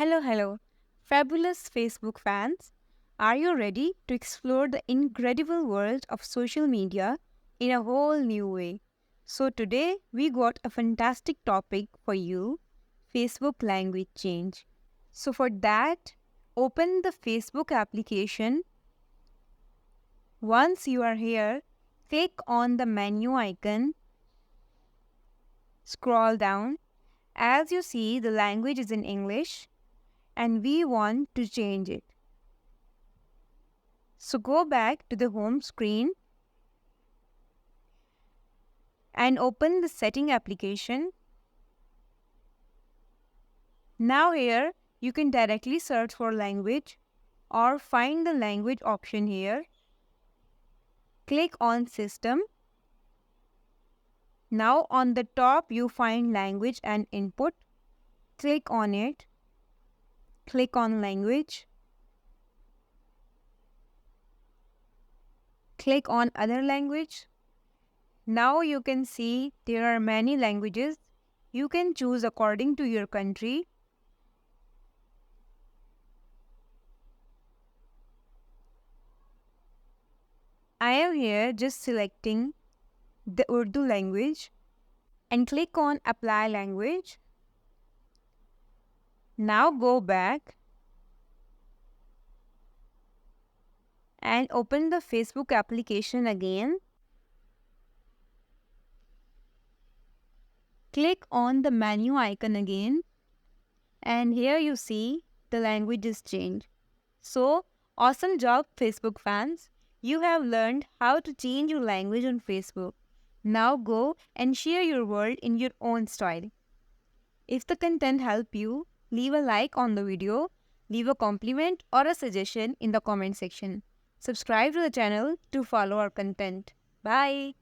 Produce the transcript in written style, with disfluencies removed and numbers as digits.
Hello, fabulous Facebook fans. Are you ready to explore the incredible world of social media in a whole new way? So, today we got a fantastic topic for you: Facebook language change. So, for that, open the Facebook application. Once you are here, click on the menu icon, scroll down. As you see, the language is in English and we want to change it. So go back to the home screen and open the setting application. Now here you can directly search for language or find the language option here. Click on system. Now on the top you find language and input. Click on it. Click on language. Click on other language. Now you can see there are many languages. You can choose according to your country. I am here just selecting the Urdu language and click on Apply Language. Now go back and open the Facebook application again. Click on the menu icon again and here you see the language is changed. So, awesome job Facebook fans! You have learned how to change your language on Facebook. Now go and share your world in your own style. If the content helped you, leave a like on the video, leave a compliment or a suggestion in the comment section. Subscribe to the channel to follow our content. Bye!